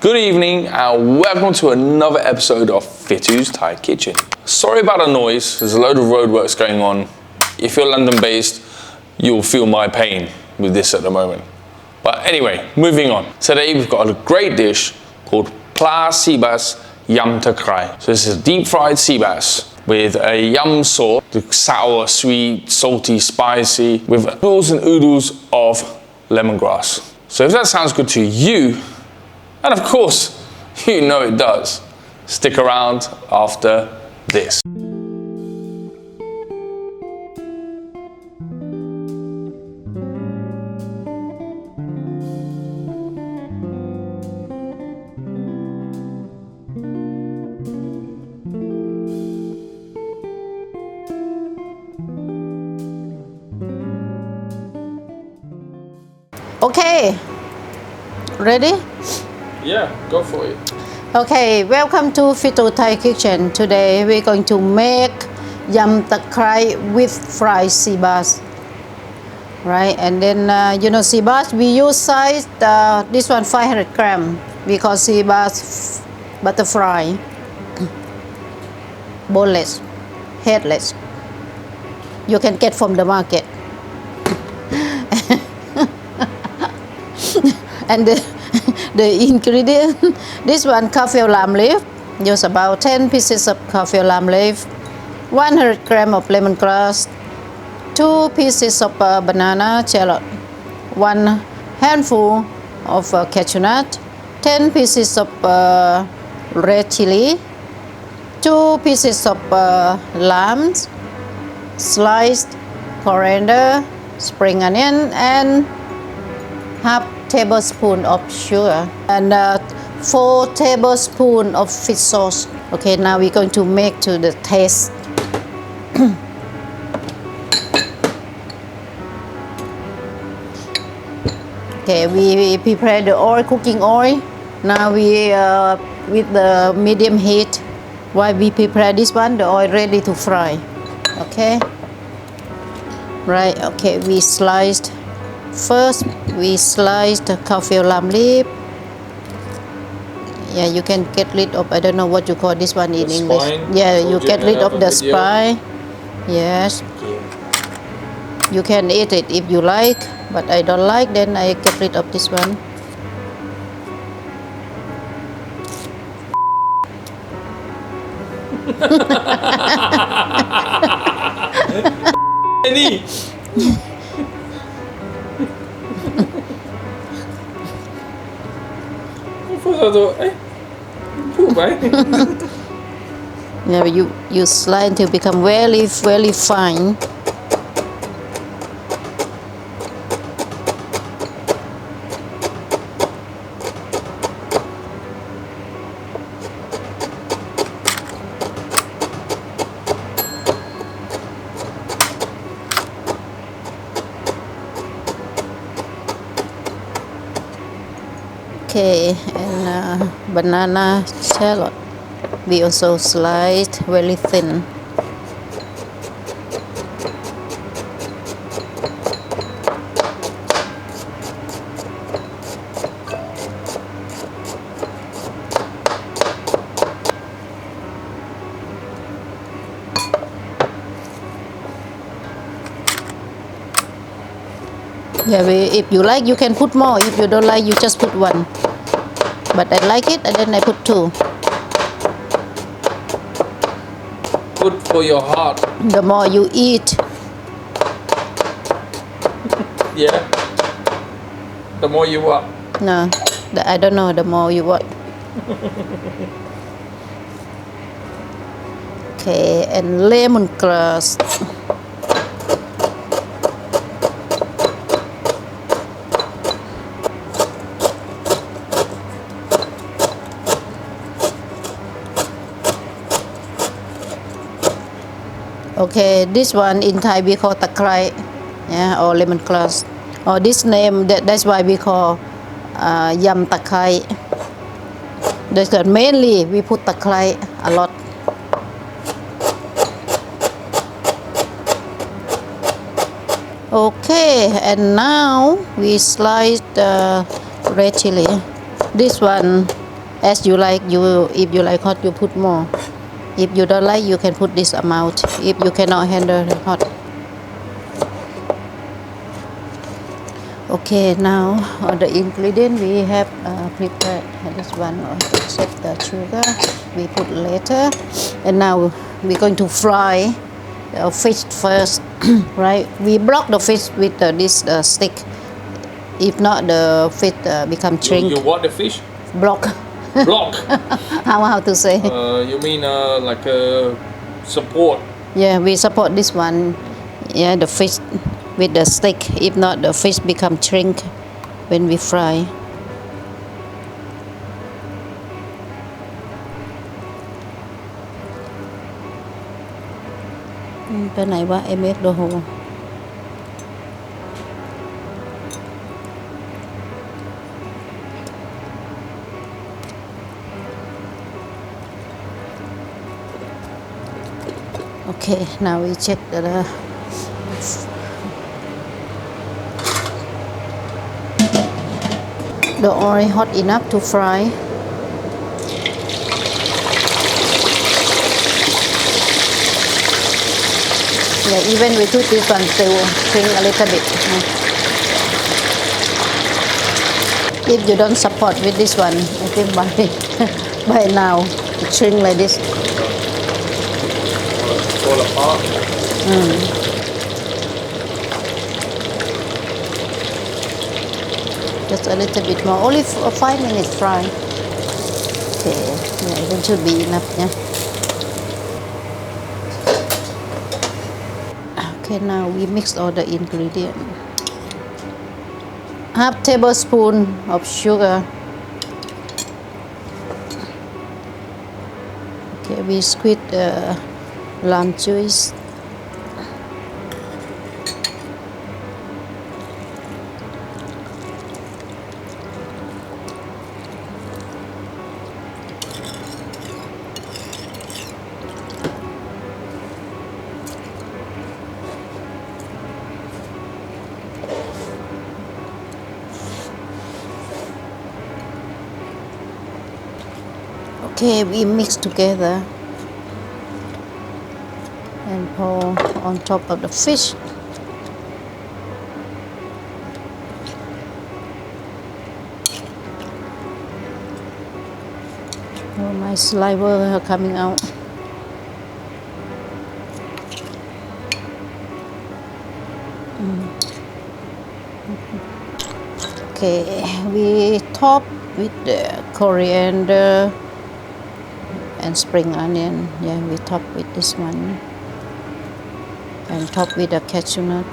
Good evening and welcome to another episode of Fitous Thai Kitchen. Sorry about the noise, there's a load of roadworks going on. If you're London based, you'll feel my pain with this at the moment. But anyway, moving on. Today we've got a great dish called PLA sea bass yum TAKRAI. So this is deep fried sea bass with a yum sauce, sour, sweet, salty, spicy, with oodles and oodles of lemongrass. So if that sounds good to you, and of course, you know it does, stick around after this. Okay, ready? Yeah, go for it. Okay, welcome to Fitous Thai Kitchen. Today we're going to make yum TAKRAI with fried sea bass. Right, and then sea bass, we use size, this one 500 gram. We call sea bass butterflied, boneless, headless. You can get from the market. And the ingredient, this one Kaffir lime leaf, use about 10 pieces of Kaffir lime leaf, 100 gram of lemongrass, 2 pieces of banana shallot, 1 handful of cashew nut, 10 pieces of red chilli, 2 pieces of lime, sliced coriander, spring onion, and half tablespoon of sugar and 4 tablespoons of fish sauce. Okay, now we're going to make to the taste. Okay, we prepare the oil, cooking oil. Now we with the medium heat. While we prepare this one, the oil ready to fry. Okay. Right. Okay, we sliced. First, we slice the Kaffir lime leaf. Yeah, you can get rid of, I don't know what you call this one in English. Yeah, you get rid of the spine. Yes. You can eat it if you like, but I don't like, then I get rid of this one. Yeah, you slide until become very fine. Okay, and banana shallot, we also sliced very thin. Yeah, if you like, you can put more. If you don't like, you just put 1. But I like it, and then I put 2. Good for your heart. The more you eat. Yeah. The more you what? No, I don't know. The more you what? Okay, and lemongrass. Okay, this one in Thai we call TAKRAI, yeah, or lemongrass. Or this name, that's why we call yum TAKRAI. Because mainly we put TAKRAI a lot. Okay, and now we slice the red chili. This one as you like. If you like hot, you put more. If you don't like, you can put this amount. If you cannot handle hot. Okay, now the ingredient we have prepared. This one, except the sugar, we put later. And now we're going to fry the fish first, right? We block the fish with this stick. If not, the fish become shrink. You what the fish? Block. Block. How to say? You mean like a support? Yeah, we support this one. Yeah, the fish with the stick. If not, the fish become shrink when we fry. Cái này quá em ép đồ hồ. Okay, now we check the oil hot enough to fry. Yeah, even we put this one still shrink a little bit. If you don't support with this one, I think by now it shrink like this. Fall apart. Just a little bit more, only 5 minutes fry. Okay, yeah, that should be enough, yeah. Okay, now we mix all the ingredients. Half tablespoon of sugar. Okay, we squeeze the lime juice. Okay, we mix together and pour on top of the fish. Oh, my saliva are coming out. Okay, we top with the coriander and spring onion. Yeah, we top with this one. And top with the cashew nut.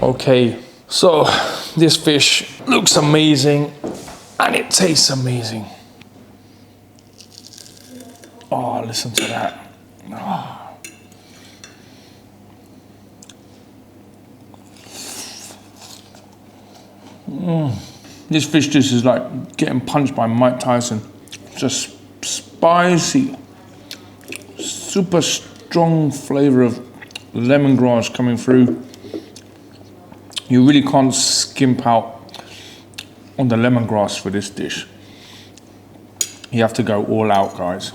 Okay, so this fish looks amazing and it tastes amazing. Oh, listen to that. Oh. This fish dish is like getting punched by Mike Tyson. Just spicy, super strong flavor of lemongrass coming through. You really can't skimp out on the lemongrass for this dish. You have to go all out, guys.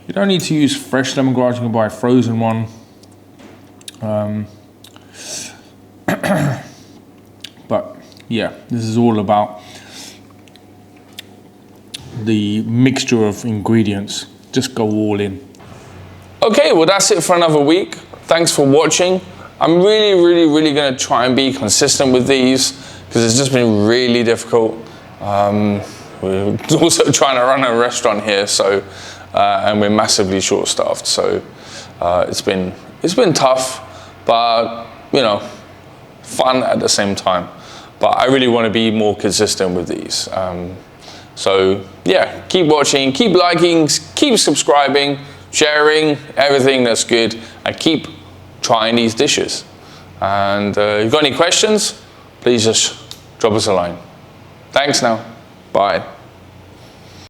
You don't need to use fresh lemongrass, you can buy a frozen one. But yeah, this is all about the mixture of ingredients. Just go all in. Okay, well that's it for another week. Thanks for watching. I'm really gonna try and be consistent with these because it's just been really difficult. We're also trying to run a restaurant here, so and we're massively short-staffed, so it's been tough, but you know, fun at the same time. But I really want to be more consistent with these. So yeah, keep watching, keep liking, keep subscribing, sharing everything that's good, and keep trying these dishes. And if you've got any questions, please just drop us a line. Thanks now. Bye.